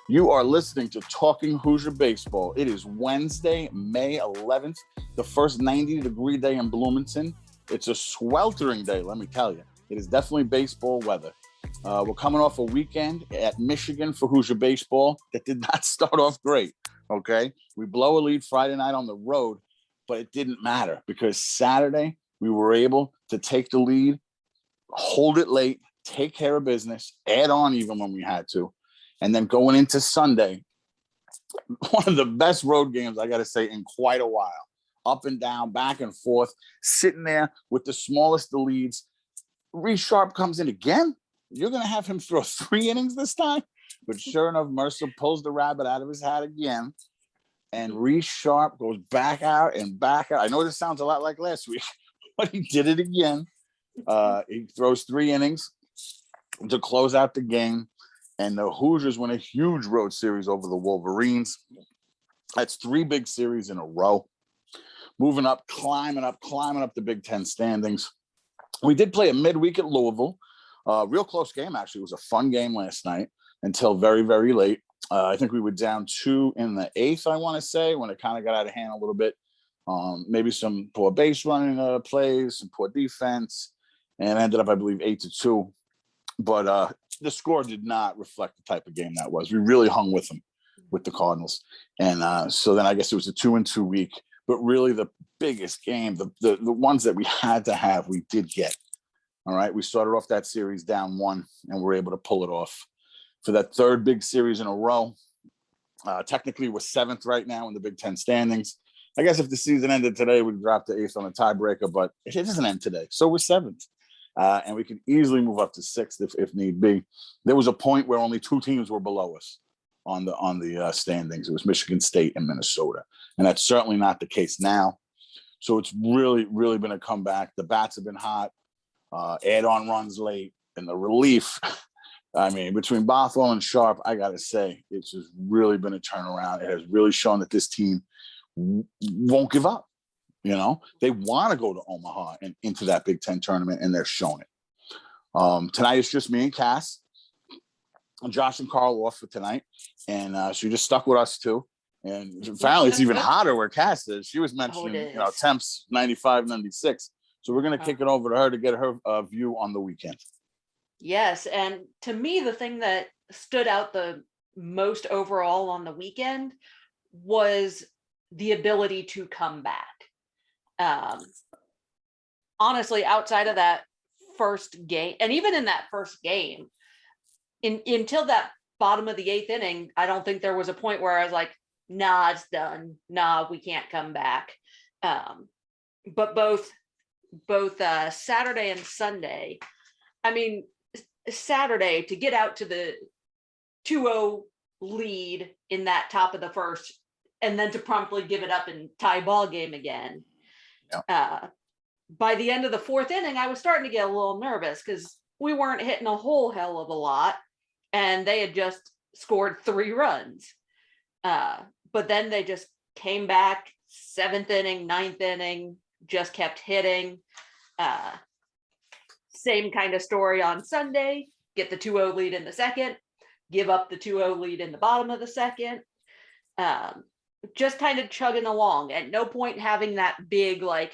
You are listening to Talking Hoosier Baseball. It is Wednesday, May 11th, the first 90-degree day in Bloomington. It's a sweltering day, let me tell you. It is definitely baseball weather. We're coming off a weekend at Michigan for Hoosier Baseball that did not start off great, okay? We blow a lead Friday night on the road, but it didn't matter because Saturday we were able to take the lead, hold it late, take care of business, add on even when we had to. And then going into Sunday, one of the best road games, I got to say, in quite a while. Up and down, back and forth, sitting there with the smallest of leads. Reese Sharp comes in again. You're going to have him throw 3 innings this time? But sure enough, Mercer pulls the rabbit out of his hat again. And Reese Sharp goes back out and back out. I know this sounds a lot like last week, but he did it again. He throws 3 innings to close out the game. And the Hoosiers win a huge road series over the Wolverines. That's 3 big series in a row. Moving up, climbing up the Big Ten standings. We did play a midweek at Louisville. Real close game, actually. It was a fun game last night until very, very late. I think we were down 2 in the 8th, I want to say, when it kind of got out of hand a little bit. Maybe some poor base running plays, some poor defense, and ended up, I believe, 8-2. But the score did not reflect the type of game that was. We really hung with them, with the Cardinals. And so then I guess it was a 2-2 week. But really the biggest game, the ones that we had to have, we did get. All right. We started off that series down 1 and we're able to pull it off for that 3rd big series in a row. Technically, we're 7th right now in the Big Ten standings. I guess if the season ended today, we'd drop to 8th on a tiebreaker, but it doesn't end today. So we're 7th. And we can easily move up to 6th if need be. There was a point where only 2 teams were below us on the standings. It was Michigan State and Minnesota. And that's certainly not the case now. So it's really, really been a comeback. The bats have been hot. Add-on runs late. And the relief, I mean, between Bothwell and Sharp, I got to say, it's just really been a turnaround. It has really shown that this team won't give up. You know, they want to go to Omaha and into that Big Ten tournament, and they're showing it. Tonight it's just me and Cass. Josh and Carl off for tonight. And so you just stuck with us too. And finally, it's even hotter where Cass is. She was mentioning, temps 95, 96. So we're going to kick it over to her to get her view on the weekend. Yes. And to me, the thing that stood out the most overall on the weekend was the ability to come back. Honestly, outside of that first game, and even in that first game, until that bottom of the 8th inning, I don't think there was a point where I was like, nah, it's done. Nah, we can't come back. But both Saturday and Sunday, I mean, Saturday to get out to the 2-0 lead in that top of the first, and then to promptly give it up and tie ball game again. Yeah. By the end of the 4th inning, I was starting to get a little nervous because we weren't hitting a whole hell of a lot. And they had just scored 3 runs. But then they just came back 7th inning, 9th inning, just kept hitting. Same kind of story on Sunday. Get the 2-0 lead in the 2nd, give up the 2-0 lead in the bottom of the 2nd. Just kind of chugging along. At no point having that big, like,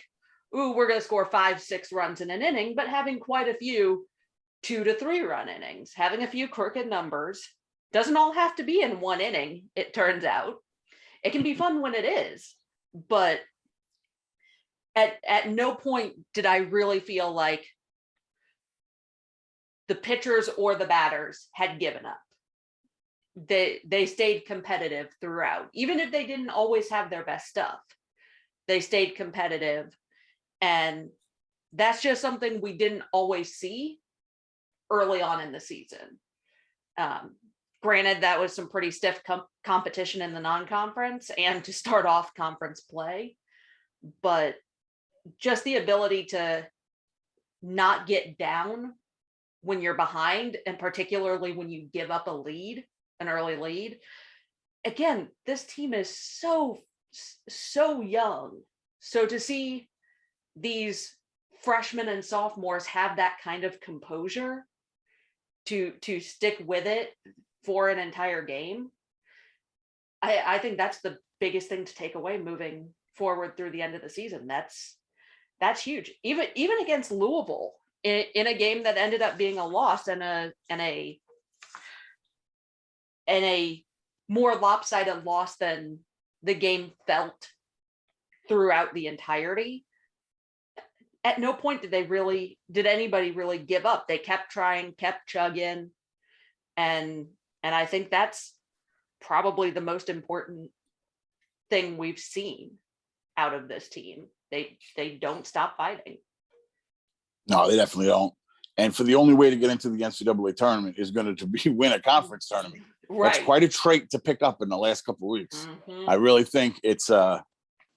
ooh, we're going to score 5-6 runs in an inning, but having quite a few 2 to 3 run innings, having a few crooked numbers. Doesn't all have to be in 1 inning, it turns out. It can be fun when it is, but at no point did I really feel like the pitchers or the batters had given up. They stayed competitive throughout, even if they didn't always have their best stuff. They stayed competitive, and that's just something we didn't always see early on in the season. Granted, that was some pretty stiff competition in the non-conference and to start off conference play, but just the ability to not get down when you're behind, and particularly when you give up an early lead. Again, this team is so young. So to see these freshmen and sophomores have that kind of composure to stick with it for an entire game I think that's the biggest thing to take away moving forward through the end of the season. That's huge. Even against Louisville in a game that ended up being a loss and a more lopsided loss than the game felt throughout the entirety. At no point did anybody really give up. They kept trying, kept chugging. And I think that's probably the most important thing we've seen out of this team. They don't stop fighting. No, they definitely don't. And for the only way to get into the NCAA tournament is going to be win a conference tournament. Right. That's quite a trait to pick up in the last couple of weeks. Mm-hmm. I really think it's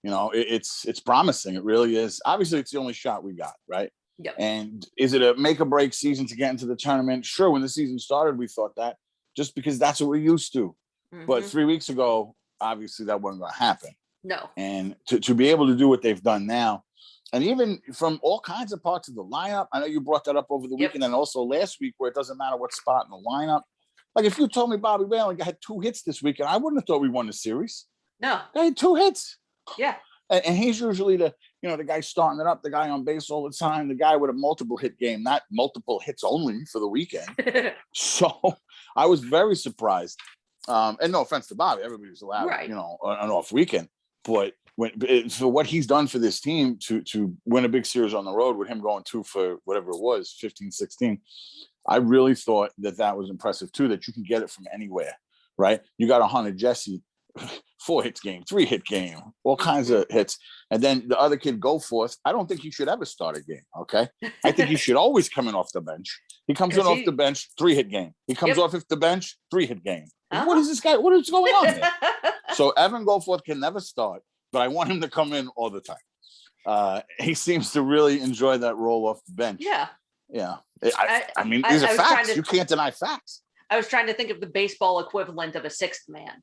it's promising. It really is. Obviously, it's the only shot we got, right? Yep. And is it a make or break season to get into the tournament? Sure. When the season started, we thought that, just because that's what we're used to. Mm-hmm. But 3 weeks ago, obviously that wasn't going to happen. No. And to be able to do what they've done now, and even from all kinds of parts of the lineup, I know you brought that up over the weekend and also last week, where it doesn't matter what spot in the lineup. Like if you told me Bobby Whalen had 2 hits this weekend, I wouldn't have thought we won the series. No. They had 2 hits. Yeah. And he's usually the guy starting it up, the guy on base all the time, the guy with a multiple hit game, not multiple hits only for the weekend. So I was very surprised. And no offense to Bobby, everybody's allowed, right. an off weekend. But for what he's done for this team to win a big series on the road with him going 2 for whatever it was, 15, 16, I really thought that was impressive too, that you can get it from anywhere, right? You got a Hunter Jesse 4 hits game, 3 hit game, all kinds of hits. And then the other kid, Goforth, I don't think he should ever start a game. Okay. I think he should always come in off the bench. He comes in off the bench, 3 hit game. He comes off the bench, 3 hit game. What is this guy? What is going on here? So Evan Goforth can never start, but I want him to come in all the time. He seems to really enjoy that role off the bench. Yeah. Yeah. I mean, these are facts. You can't deny facts. I was trying to think of the baseball equivalent of a 6th man.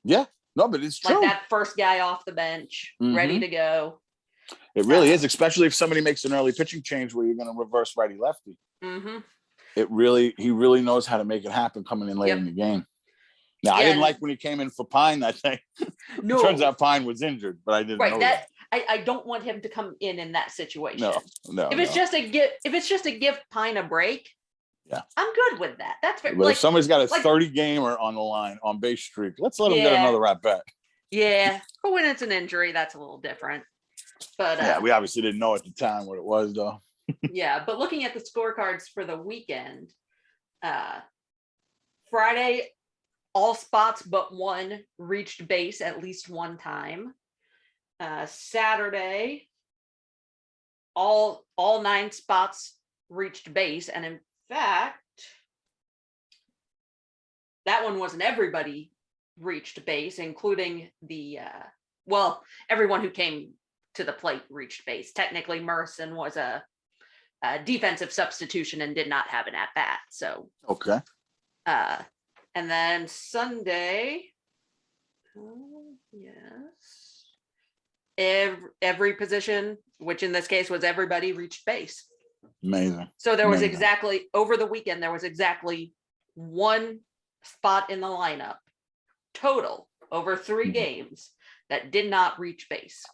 Yeah, no, but it's true. Like that first guy off the bench, ready to go. It really is, especially if somebody makes an early pitching change where you're going to reverse righty lefty. Mm-hmm. He really knows how to make it happen coming in late in the game. Now, I didn't like when he came in for Pine that day. No. It turns out Pine was injured, but I didn't know that. I don't want him to come in that situation. No. If it's just to give Pine a break, yeah, I'm good with that. That's very, but if somebody's got a 30 gamer on the line on base streak, let's let him get another at bat. Yeah, but when it's an injury, that's a little different. But we obviously didn't know at the time what it was, though. Yeah, but looking at the scorecards for the weekend, Friday, all spots but one reached base at least one time. Saturday, all 9 spots reached base, and in fact, that one wasn't everybody reached base, including everyone who came to the plate reached base. Technically, Merson was a defensive substitution and did not have an at-bat. So okay. And then Sunday, every position, which in this case was everybody, reached base. Amazing. So there was over the weekend, there was exactly 1 spot in the lineup total over 3 games that did not reach base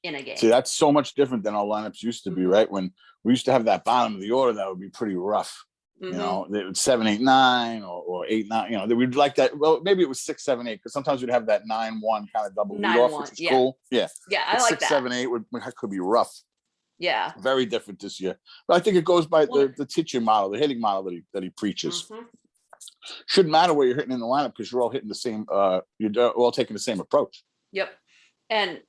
in a game. See, that's so much different than our lineups used to be, right? When we used to have that bottom of the order, that would be pretty rough. Mm-hmm. 7, 8, 9 or 8, 9, we'd like that. Well, maybe it was 6, 7, 8, because sometimes we'd have that 9, 1 kind of double lead off, which is cool. Yeah. Yeah, I like 6, that. 7, 8 could be rough. Yeah. Very different this year. But I think it goes by the teaching model, the hitting model that he preaches. Mm-hmm. Shouldn't matter where you're hitting in the lineup because you're all hitting the same, you're all taking the same approach. Yep. And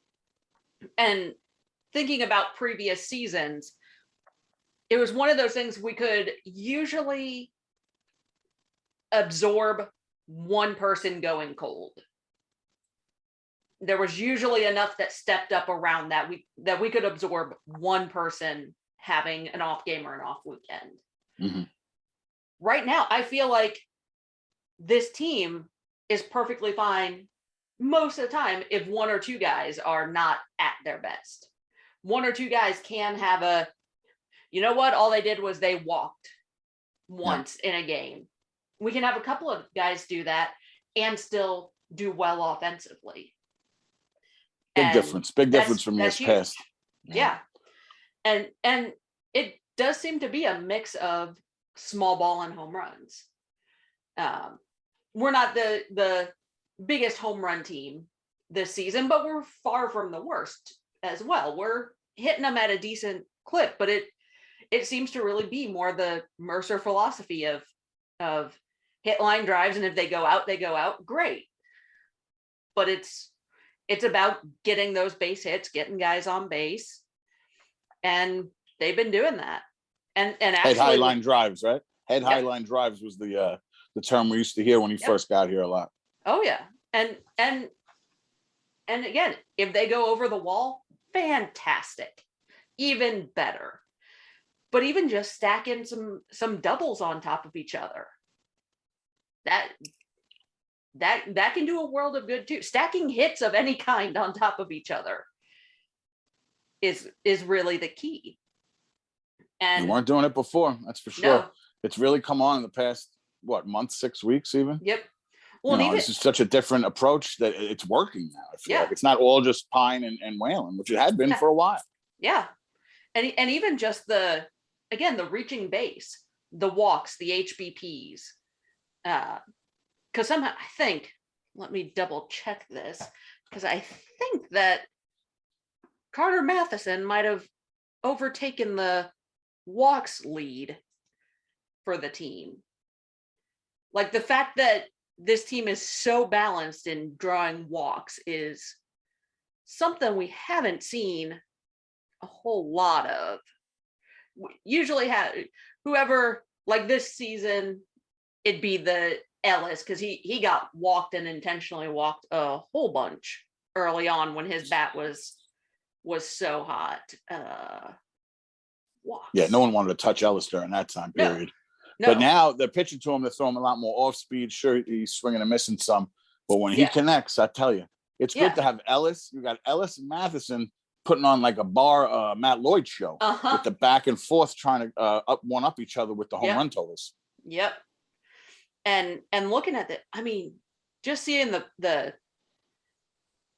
thinking about previous seasons, it was one of those things we could usually absorb one person going cold. There was usually enough that stepped up around that we could absorb one person having an off game or an off weekend. Mm-hmm. Right now, I feel like this team is perfectly fine most of the time if 1 or 2 guys are not at their best. 1 or 2 guys can have all they did was they walked once in a game. We can have a couple of guys do that and still do well offensively. Big difference from years past. Yeah. And it does seem to be a mix of small ball and home runs. We're not the biggest home run team this season, but we're far from the worst as well. We're hitting them at a decent clip, but it seems to really be more the Mercer philosophy of hit line drives, and if they go out, great. But it's about getting those base hits, getting guys on base, and they've been doing that. And actually, head high line drives, right? Head high line drives was the term we used to hear when he first got here a lot. Oh yeah, and again, if they go over the wall, fantastic, even better. But even just stacking some doubles on top of each other, that can do a world of good too. Stacking hits of any kind on top of each other is really the key. And we weren't doing it before, that's for sure. No. It's really come on in the past month, 6 weeks even. Yep. Well, this is such a different approach that it's working now. I feel like it's not all just Pine and Whalen, which it had been for a while. Yeah. And even just the reaching base, the walks, the HBPs. Because somehow I think, let me double check this, because I think that Carter Matheson might have overtaken the walks lead for the team. Like, the fact that this team is so balanced in drawing walks is something we haven't seen a whole lot of. We usually have whoever, like this season, it'd be the Ellis, because he got walked and intentionally walked a whole bunch early on when his bat was so hot. Walks. Yeah, no one wanted to touch Ellis during that time period. No. But now they're pitching to him. They're throwing him a lot more off speed. Sure, he's swinging and missing some, but when he connects, I tell you, it's good to have Ellis. You got Ellis and Matheson putting on like a bar Matt Lloyd show with the back and forth trying to one up each other with the home run totals. Yep. And looking at it, I mean, just seeing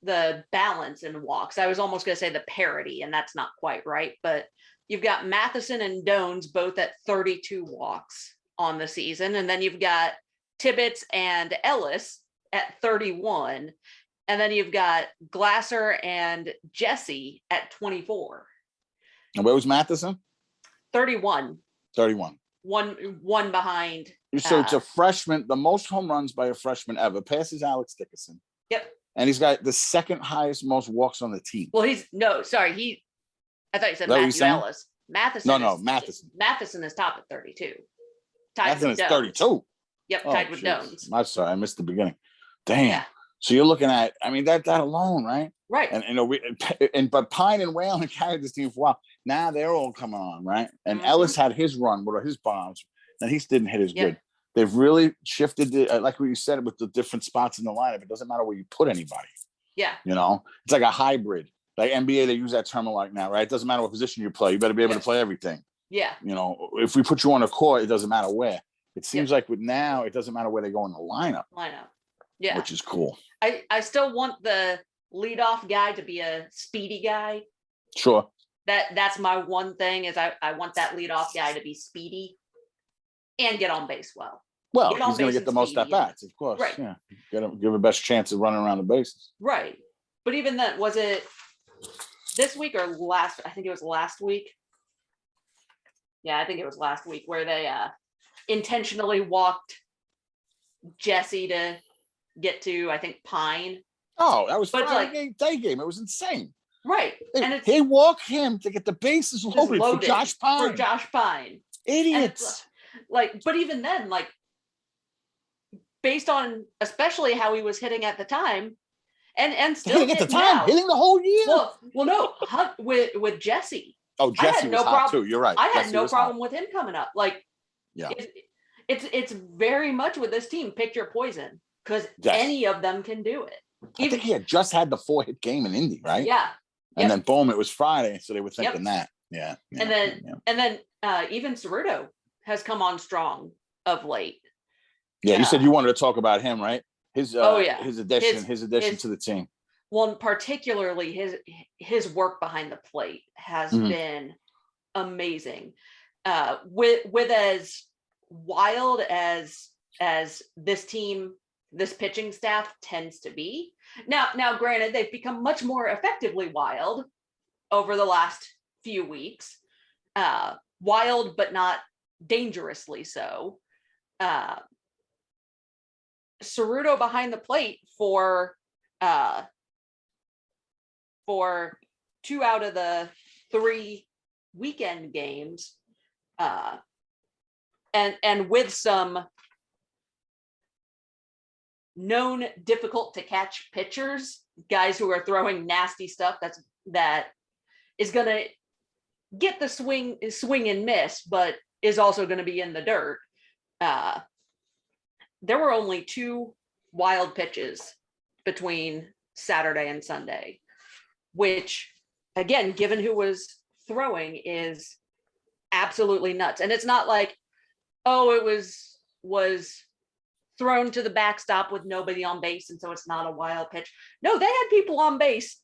the balance in walks. I was almost going to say the parity, and that's not quite right, but you've got Matheson and Dones both at 32 walks on the season. And then you've got Tibbetts and Ellis at 31. And then you've got Glasser and Jesse at 24. And where was Matheson? 31. 31. One behind. So it's a freshman, the most home runs by a freshman ever, passes Alex Dickerson. Yep. And he's got the second highest most walks on the team. Well, I thought you said Matthew Ellis. Matheson. Matheson. Matheson is top at 32. Matheson is 32. Yep, tied with Dones. I'm sorry, I missed the beginning. Damn. Yeah. So you're looking at, I mean, that alone, right? Right. And but Pine and Whalen carried this team for a while. Now they're all coming on, right? And Ellis had his run, what are his bombs, and he didn't hit as good. They've really shifted, like what you said, with the different spots in the lineup. It doesn't matter where you put anybody. Yeah. It's like a hybrid. Like NBA, they use that term a lot now, right? It doesn't matter what position you play. You better be able to play everything. Yeah. If we put you on a court, it doesn't matter where. It seems like with now, it doesn't matter where they go in the lineup. Yeah. Which is cool. I still want the leadoff guy to be a speedy guy. Sure. That's my one thing is I want that leadoff guy to be speedy and get on base well. Well, he's going to get the most at bats, of course. Right. Yeah. Give him the best chance of running around the bases. Right. But even then, was it this week or last? I think it was last week. Yeah, I think it was last week where they intentionally walked Jesse to get to, I think, Pine. Oh, that was Friday day game. It was insane. Right. And they walk him to get the bases loaded for Josh Pine. For Josh Pine. Idiots. But even then, based on especially how he was hitting at the time, and still hitting at the time, now. Hitting the whole year. Well, no, with Jesse. Oh, Jesse was hot too. You're right. I had no problem with him coming up. It's very much with this team. Pick your poison, because any of them can do it. I think he had just had the 4-hit game in Indy, right? Yeah. And then boom, it was Friday, so they were thinking that. Yeah. And then even Cerruto has come on strong of late. Yeah, you said you wanted to talk about him, right? his his addition his to the team. Well, particularly his work behind the plate has been amazing. With as wild as this pitching staff tends to be. Now granted, they've become much more effectively wild over the last few weeks. Wild, but not dangerously so. Ceruto behind the plate for 2 out of the 3 weekend games, and with some known difficult to catch pitchers, guys who are throwing nasty stuff that is going to get the swing and miss, but is also going to be in the dirt. There were only 2 wild pitches between Saturday and Sunday, which, again, given who was throwing, is absolutely nuts. And it's not like, oh, it was thrown to the backstop with nobody on base, and so it's not a wild pitch. No, they had people on base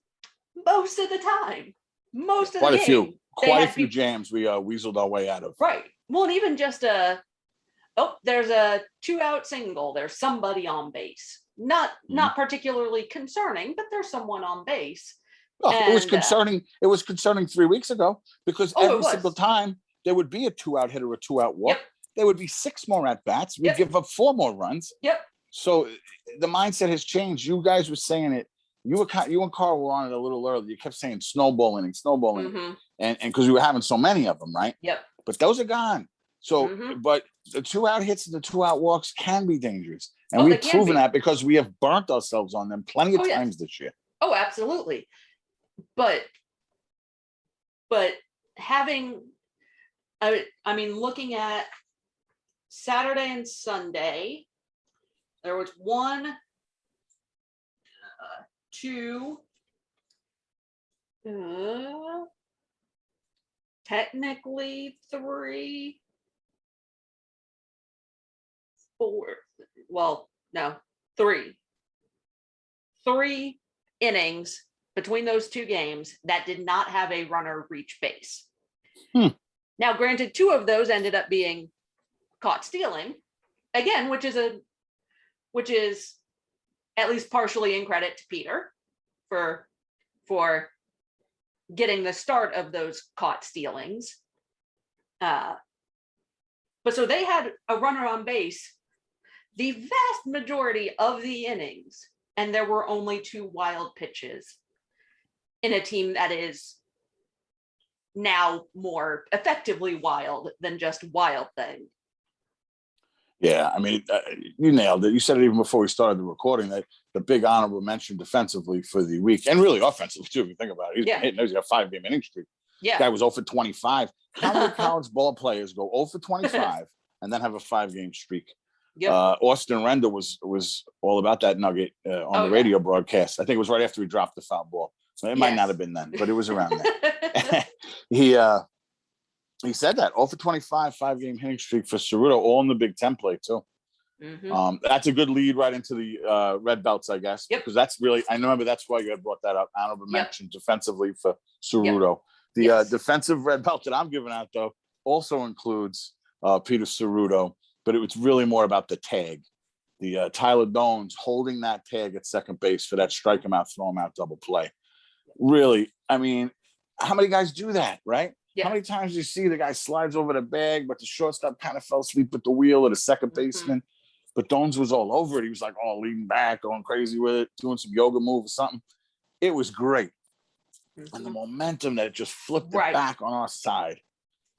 most of the time. Most of the game. Quite a few jams we weaseled our way out of. Right. Well, and even just there's a 2-out single. There's somebody on base. Not particularly concerning, but there's someone on base. Oh, it was concerning. It was concerning 3 weeks ago because every single time there would be a 2-out hit or a 2-out walk. Yep. There would be 6 more at bats. We'd give up 4 more runs. Yep. So the mindset has changed. You guys were saying it. You and Carl were on it a little earlier. You kept saying snowball inning, and because we were having so many of them, right? Yep. But those are gone. So, but the 2-out hits and the 2-out walks can be dangerous, and we've proven that because we have burnt ourselves on them plenty of times this year. Oh, absolutely. But having, I mean, looking at Saturday and Sunday, there was 1, 2, technically 3, 4. Well, no, 3 innings between those 2 games that did not have a runner reach base. Now, granted, 2 of those ended up being caught stealing, again, which is at least partially in credit to Peter for getting the start of those caught stealings. But so they had a runner on base the vast majority of the innings, and there were only 2 wild pitches in a team that is now more effectively wild than just wild thing. Yeah, I mean, you nailed it. You said it even before we started the recording, that the big honorable mention defensively for the week, and really offensively too, if you think about it. He's hitting, he's got a 5-game inning streak. Yeah. Guy was 0 for 25. How many college ball players go 0 for 25 and then have a 5-game streak? Yep. Austin Render was all about that nugget on the radio broadcast. I think it was right after he dropped the foul ball. So it might not have been then, but it was around then. He said that 0 for 25, 5-game hitting streak for Ceruto, all in the Big Ten play too. That's a good lead right into the red belts, I guess, because that's really, I remember that's why you had brought that up. Honorable mention defensively for Ceruto. The defensive red belt that I'm giving out though also includes Peter Ceruto, but it was really more about the tag. The Tyler Dones holding that tag at second base for that strike him out, throw him out double play. Really, I mean, how many guys do that, right? Yeah. How many times do you see the guy slides over the bag, but the shortstop kind of fell asleep at the wheel, or the second baseman? But Dones was all over it. He was like, leaning back, going crazy with it, doing some yoga move or something. It was great. And the momentum that it just flipped it back on our side.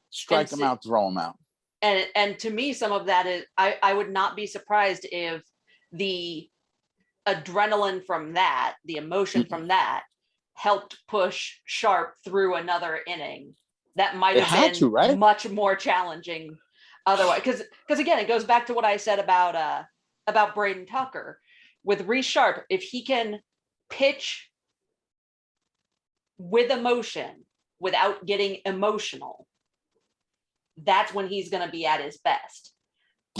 Strike him out, throw him out. And to me, some of that is, I would not be surprised if the adrenaline from that, the emotion from that, helped push Sharp through another inning. That might have been much more challenging otherwise. Because again, it goes back to what I said about Braden Tucker. With Reese Sharp, if he can pitch with emotion without getting emotional, that's when he's going to be at his best.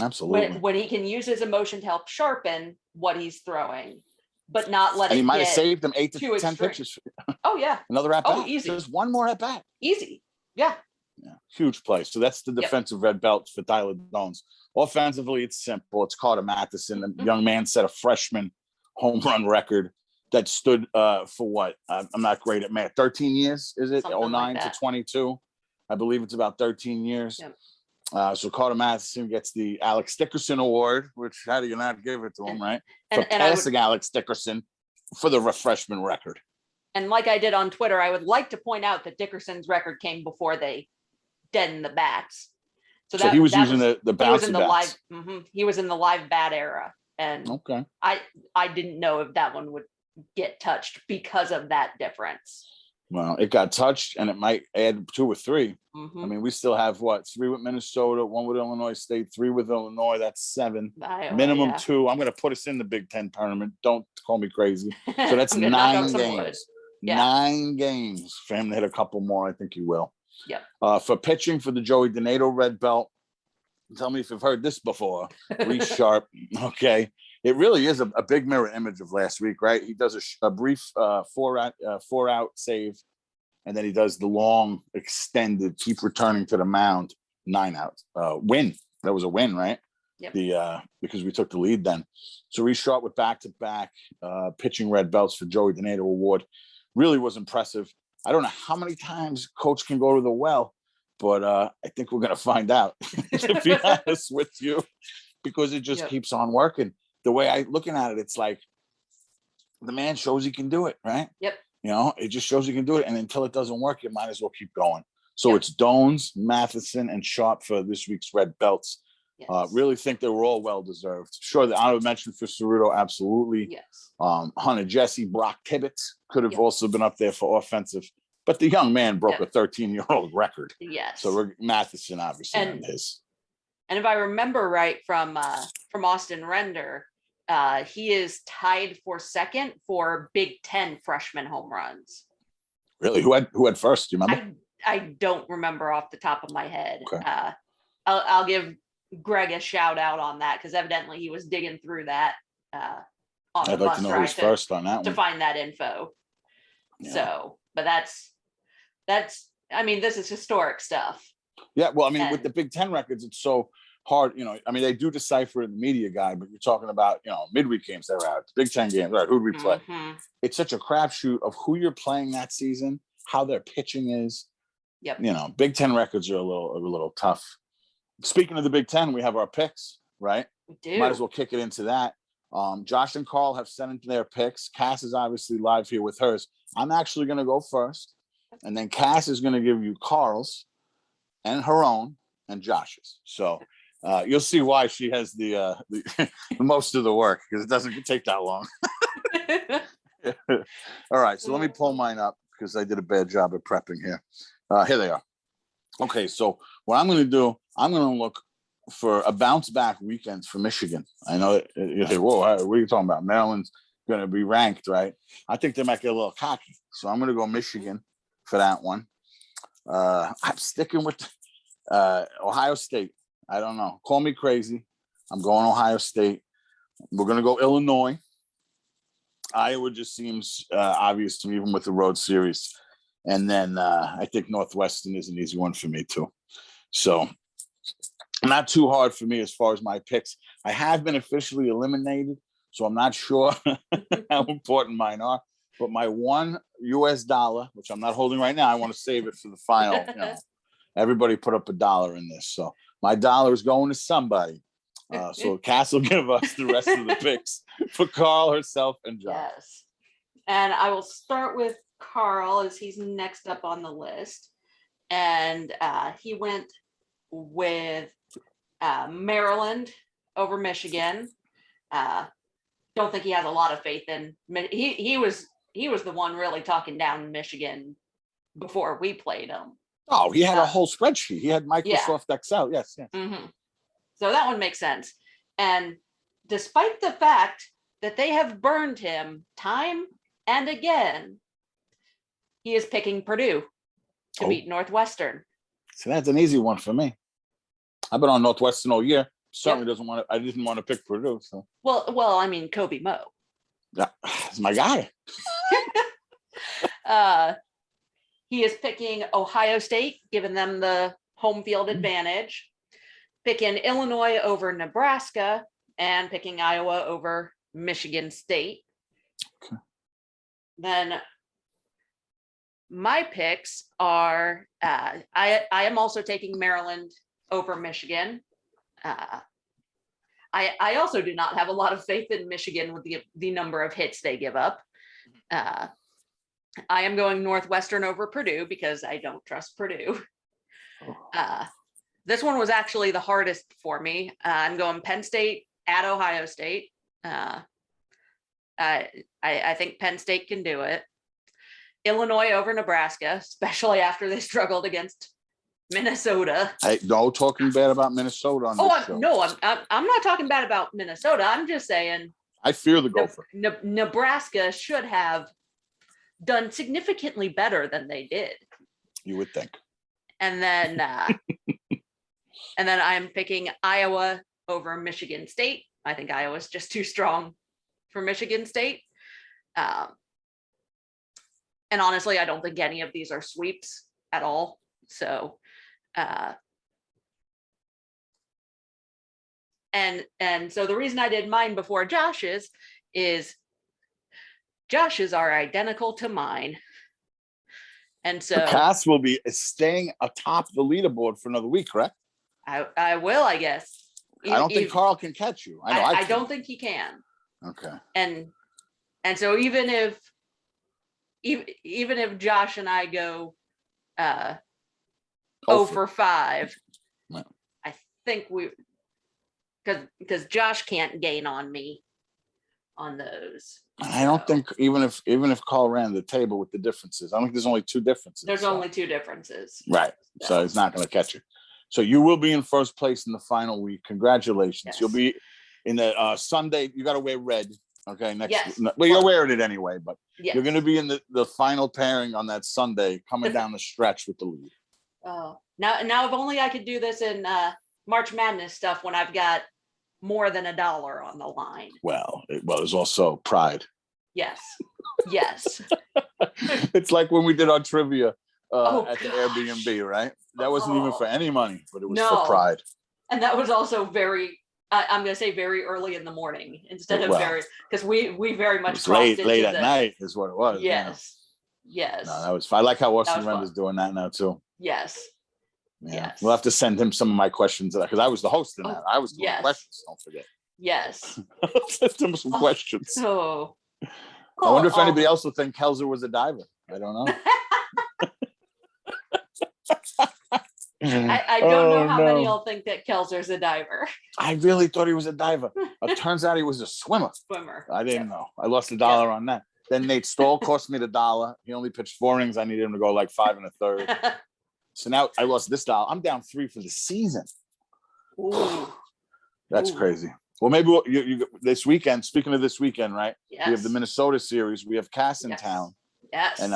Absolutely. When he can use his emotion to help sharpen, what he's throwing, but not let And it he might have get saved them 8 to too 10 extreme. pitches. Oh yeah. Another at bat. Oh, easy. Just one more at bat. Easy. Yeah. Yeah, huge play. So that's the defensive red belt for Tyler Dones. Offensively, it's simple. It's Carter Matheson. The young man set a freshman home run record that stood for what? I'm not great at math. 13 years, is it? Something 09 like to that. 22. I believe it's about 13 years. Yep. So Carter Matheson gets the Alex Dickerson Award, which how do you not give it to him, right? For And passing Alex Dickerson for the freshman record. And like I did on Twitter, I would like to point out that Dickerson's record came before they deadened the bats. So he was using the bouncy bats. He was in the live bat era, and okay. I didn't know if that one would get touched because of that difference. Well, it got touched, and it might add 2 or 3. I mean, we still have 3 with Minnesota, 1 with Illinois State, 3 with Illinois. That's 7. Minimum 2. I'm going to put us in the Big Ten tournament. Don't call me crazy. So that's 9 games. 9 games for him to hit a couple more. I think he will. Yeah. For pitching for the Joey Donato red belt, tell me if you've heard this before. Reese Sharp. Okay. It really is a big mirror image of last week, right? He does a brief 4-out save, and then he does the long, extended, keep returning to the mound 9-out win. That was a win, right? Yep. Because we took the lead then. So Reese Sharp with back-to-back pitching red belts for Joey Donato Award really was impressive. I don't know how many times coach can go to the well, but I think we're going to find out, to be honest with you, because it just keeps on working. The way I looking at it, it's like the man shows he can do it, right? Yep. You know, it just shows he can do it. And until it doesn't work, you might as well keep going. So it's Dones, Matheson, and Sharp for this week's red belts. Yes. Really think they were all well-deserved. Sure, the honorable mention for Cerruto, absolutely. Yes. Hunter Jesse, Brock Tibbetts could have also been up there for offensive. But the young man broke a 13-year-old record. Yes. So Matheson obviously on his. And if I remember right from Austin Render, he is tied for second for Big Ten freshman home runs. Really? Who had first? Do you remember? I don't remember off the top of my head. Okay. I'll give Greg a shout out on that because evidently he was digging through that on I'd the like bus to know who's first on that one to find that info. Yeah. So, but that's I mean, this is historic stuff. Yeah, well, I mean, with the Big Ten records, it's so hard. You know, I mean, they do decipher in the media guide, but you're talking about, you know, midweek games they're out, Big Ten games, right? Who do we play? It's such a crapshoot of who you're playing that season, how their pitching is. Yep. You know, Big Ten records are a little tough. Speaking of the Big Ten, we have our picks, right? We do. Might as well kick it into that. Josh and Carl have sent in their picks. Cass is obviously live here with hers. I'm actually going to go first, and then Cass is going to give you Carl's and her own and Josh's. So you'll see why she has the most of the work, because it doesn't take that long. All right, so let me pull mine up because I did a bad job at prepping here. Here they are. Okay, so what I'm going to do, I'm going to look for a bounce back weekend for Michigan. I know you say, whoa, what are you talking about? Maryland's going to be ranked, right? I think they might get a little cocky. So I'm going to go Michigan for that one. I'm sticking with Ohio State. I don't know. Call me crazy. I'm going Ohio State. We're going to go Illinois. Iowa just seems obvious to me, even with the road series. And then I think Northwestern is an easy one for me too. So not too hard for me as far as my picks. I have been officially eliminated, so I'm not sure how important mine are. But my $1 US, which I'm not holding right now, I want to save it for the final. You know, everybody put up $1 in this. So my dollar is going to somebody. So Cass will give us the rest of the picks for Carl, herself, and John. Yes. And I will start with Carl as he's next up on the list. And he went with Maryland over Michigan. Don't think he has a lot of faith in. He was the one really talking down Michigan before we played him. Oh, he had a whole spreadsheet. He had Microsoft Excel. Yes. Mm-hmm. So that one makes sense. And despite the fact that they have burned him time and again, he is picking Purdue to beat Northwestern. So that's an easy one for me. I've been on Northwestern all year. certainly doesn't want to. I didn't want to pick Purdue. So Well, I mean, Kobe Mo. yeah, it's my guy. He is picking Ohio State, giving them the home field advantage, picking Illinois over Nebraska, and picking Iowa over Michigan State. Okay. Then my picks are, I am also taking Maryland over Michigan. I also do not have a lot of faith in Michigan with the number of hits they give up. I am going Northwestern over Purdue because I don't trust Purdue. This one was actually the hardest for me. I'm going Penn State at Ohio State. I think Penn State can do it. Illinois over Nebraska, especially after they struggled against Minnesota. Hey, no talking bad about Minnesota on this show. No, I'm not talking bad about Minnesota. I'm just saying I fear the Gopher. Nebraska should have done significantly better than they did. You would think. And then I'm picking Iowa over Michigan State. I think Iowa's just too strong for Michigan State. And honestly, I don't think any of these are sweeps at all. So and so the reason I did mine before Josh's is Josh's are identical to mine. And so the Cass will be staying atop the leaderboard for another week, correct? I will, I guess. I don't think Carl can catch you. I don't think he can. Okay. And so even if Josh and I go 0 for 5, yeah. I think because Josh can't gain on me on those. I don't think even if Carl ran the table with the differences, I think there's only 2 differences. There's only 2 differences. Right. So he's not going to catch you. So you will be in first place in the final week. Congratulations. Yes. You'll be in the Sunday. You got to wear red. Okay. Well, you're wearing it anyway, but you're going to be in the final pairing on that Sunday coming down the stretch with the lead. Oh, now if only I could do this in March Madness stuff when I've got more than $1 on the line. Well, there's also pride. Yes. It's like when we did our trivia at the Airbnb, right? That wasn't even for any money, but it was for pride. And that was also I'm going to say very early in the morning instead of because we very much late at night is what it was. Yes. Yeah. Yes. No, that was fun. I like how Austin Render's doing that now too. Yes. Yeah. Yes. We'll have to send him some of my questions because I was the host in that. I was doing questions. Don't forget. Yes. Send him some questions. Oh. I wonder if anybody else will think Kelzer was a diver. I don't know. I don't know how many will think that Kelzer's a diver. I really thought he was a diver. It turns out he was a swimmer. I didn't know. I lost $1 on that. Then Nate Stoll cost me the $1. He only pitched 4 innings. I needed him to go like 5 1/3. So now I lost this $1. I'm down 3 for the season. Ooh. That's crazy. Well, maybe you this weekend. Speaking of this weekend, right? Yes. We have the Minnesota series. We have Cass in town. Yes. And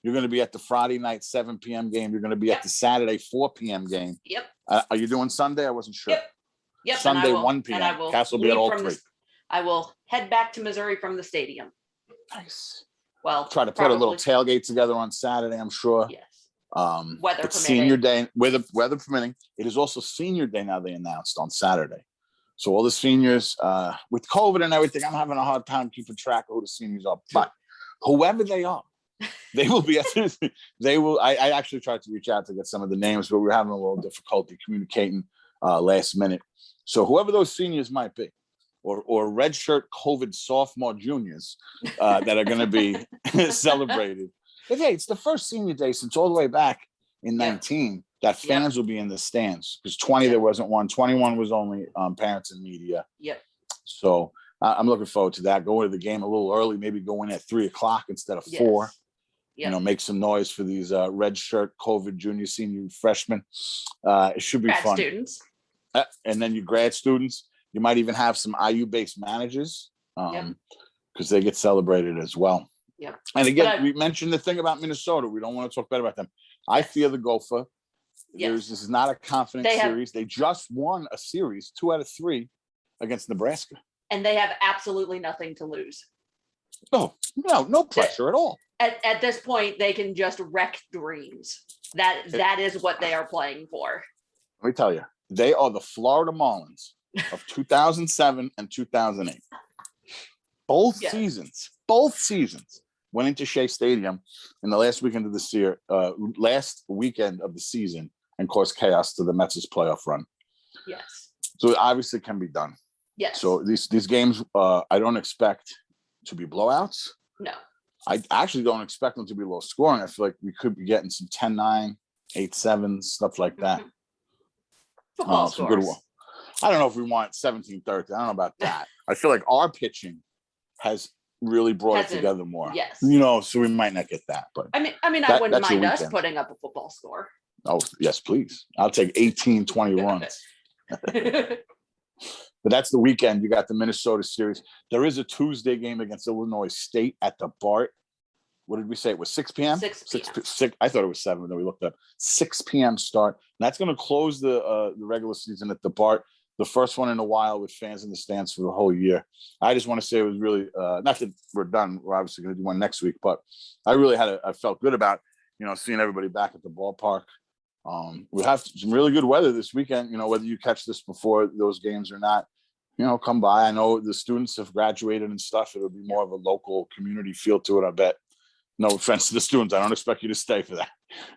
you're going to be at the Friday night 7 p.m. game. You're going to be at the Saturday 4 p.m. game. Yep. Are you doing Sunday? I wasn't sure. Yep. Sunday 1 p.m. Cass will be at all 3. I will head back to Missouri from the stadium. Nice. Well, try to put a little tailgate together on Saturday, I'm sure. Yes. Weather permitting. Senior day, weather permitting. It is also senior day now, they announced on Saturday. So all the seniors, with COVID and everything, I'm having a hard time keeping track of who the seniors are. But whoever they are, they will be. I actually tried to reach out to get some of the names, but we were having a little difficulty communicating last minute. So whoever those seniors might be, or redshirt COVID sophomore juniors that are going to be celebrated. But hey, it's the first senior day since all the way back in 19 that fans will be in the stands, because 20 there wasn't one. 21 was only parents and media. Yep. So I'm looking forward to that. Going to the game a little early, maybe go in at 3:00 instead of 4. Yep. Make some noise for these red shirt COVID junior, senior, freshmen. It should be fun. Students. And then you grad students. You might even have some IU-based managers because they get celebrated as well. Yep. And again, we mentioned the thing about Minnesota. We don't want to talk bad about them. I fear the Gopher. This is not a confident series. They just won a series, 2 out of 3 against Nebraska. And they have absolutely nothing to lose. No pressure at all. At this point, they can just wreck dreams. That is what they are playing for. Let me tell you, they are the Florida Marlins of 2007 and 2008. Both seasons went into Shea Stadium in the last weekend of the season and caused chaos to the Mets' playoff run. Yes. So it obviously can be done. Yes. So these games, I don't expect to be blowouts. No. I actually don't expect them to be low scoring. I feel like we could be getting some 10-9, 8-7, stuff like that. Football scores. I don't know if we want 17-13. I don't know about that. I feel like our pitching has really brought it together more. Yes. So we might not get that. But I wouldn't mind us putting up a football score. Oh, yes, please. I'll take 18-20 runs. But that's the weekend. You got the Minnesota series. There is a Tuesday game against Illinois State at the BART. What did we say? It was 6 p.m.? 6 p.m. 6. I thought it was 7, then we looked up. 6 p.m. start. And that's going to close the regular season at the BART. The first one in a while with fans in the stands for the whole year. I just want to say it was really, not that we're done. We're obviously going to do one next week, but I really I felt good about, seeing everybody back at the ballpark. We have some really good weather this weekend, whether you catch this before those games or not, come by. I know the students have graduated and stuff. It'll be more of a local community feel to it, I bet. No offense to the students. I don't expect you to stay for that.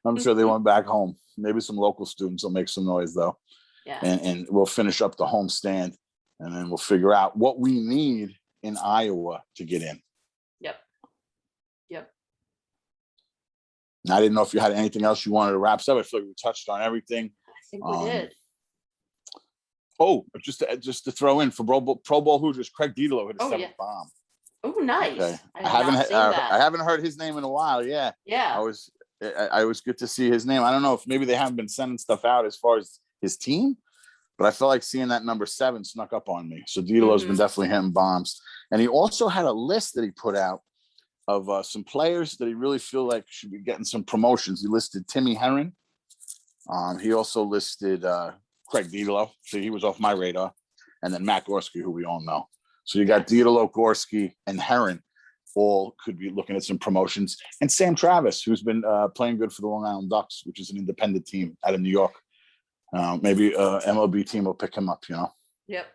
I'm sure they went back home. Maybe some local students will make some noise though. Yeah. And we'll finish up the homestand and then we'll figure out what we need in Iowa to get in. Yep. I didn't know if you had anything else you wanted to wrap up. I feel like we touched on everything. I think we did. Oh, just to throw in for Pro Bowl Hoosiers, Craig Dedelo hit a 7th bomb. Oh, nice. Okay. I haven't heard his name in a while. Yeah. Yeah. I was good to see his name. I don't know if maybe they haven't been sending stuff out as far as his team, but I felt like seeing that number 7 snuck up on me. So Dedelo's been definitely hitting bombs. And he also had a list that he put out of some players that he really feel like should be getting some promotions. He listed Timmy Herron. He also listed Craig Dedelo. So he was off my radar. And then Matt Gorski, who we all know. So you got Dedelo, Gorski, and Herron all could be looking at some promotions. And Sam Travis, who's been playing good for the Long Island Ducks, which is an independent team out of New York. Maybe MLB team will pick him up, Yep.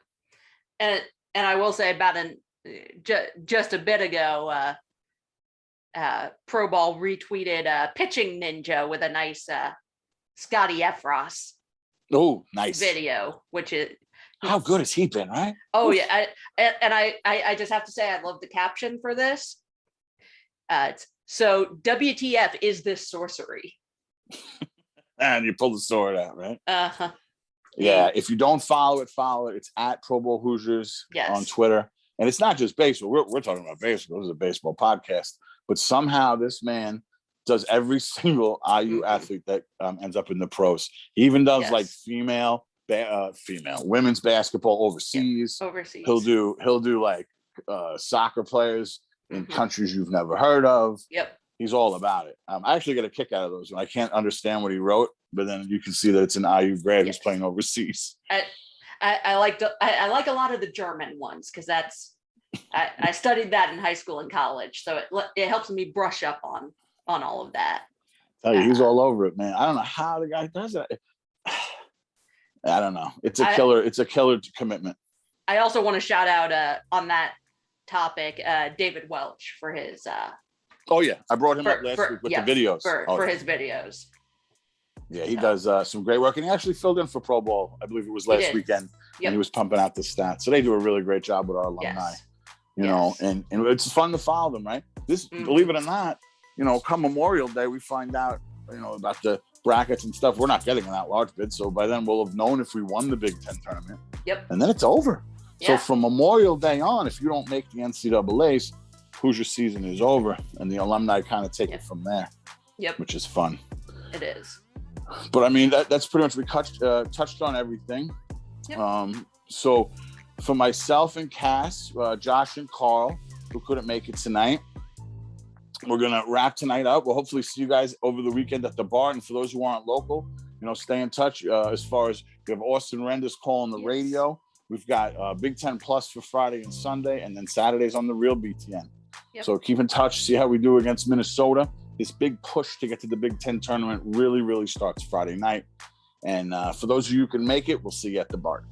And I will say about just a bit ago, Pro Ball retweeted Pitching Ninja with a nice Scotty Efros video, which is how good has he been, right? Oh yeah, I just have to say I love the caption for this. So WTF is this sorcery? And you pull the sword out, right? Uh-huh. Yeah, if you don't follow it. It's at Pro Bowl Hoosiers on Twitter. And it's not just baseball. We're talking about baseball. This is a baseball podcast. But somehow this man does every single IU athlete that ends up in the pros. He even does like female women's basketball overseas. Overseas. He'll do like soccer players in countries you've never heard of. Yep. He's all about it. I actually get a kick out of those. I can't understand what he wrote, but then you can see that it's an IU grad who's playing overseas. I like a lot of the German ones because I studied that in high school and college, so it helps me brush up on all of that. Tell you, he's all over it, man. I don't know how the guy does it. I don't know. It's a killer. It's a killer commitment. I also want to shout out on that topic, David Welch for his. Oh yeah, I brought him up last week with the videos for his videos. Yeah, he does some great work, and he actually filled in for Pro Bowl. I believe it was last weekend, and he was pumping out the stats. So they do a really great job with our alumni. You know, and it's fun to follow them, right? Believe it or not, come Memorial Day, we find out, about the brackets and stuff. We're not getting an at-large bid, so by then we'll have known if we won the Big Ten tournament. Yep. And then it's over. Yeah. So from Memorial Day on, if you don't make the NCAAs, Hoosier season is over, and the alumni kind of take it from there. Yep. Which is fun. It is. But I mean, that's pretty much, we touched on everything. Yep. So for myself and Cass, Josh and Carl, who couldn't make it tonight, we're going to wrap tonight up. We'll hopefully see you guys over the weekend at the bar. And for those who aren't local, stay in touch. As far as we have Austin Renders calling the radio. We've got Big Ten Plus for Friday and Sunday, and then Saturdays on the Real BTN. Yep. So keep in touch, see how we do against Minnesota. This big push to get to the Big Ten tournament really, really starts Friday night. And for those of you who can make it, we'll see you at the bar.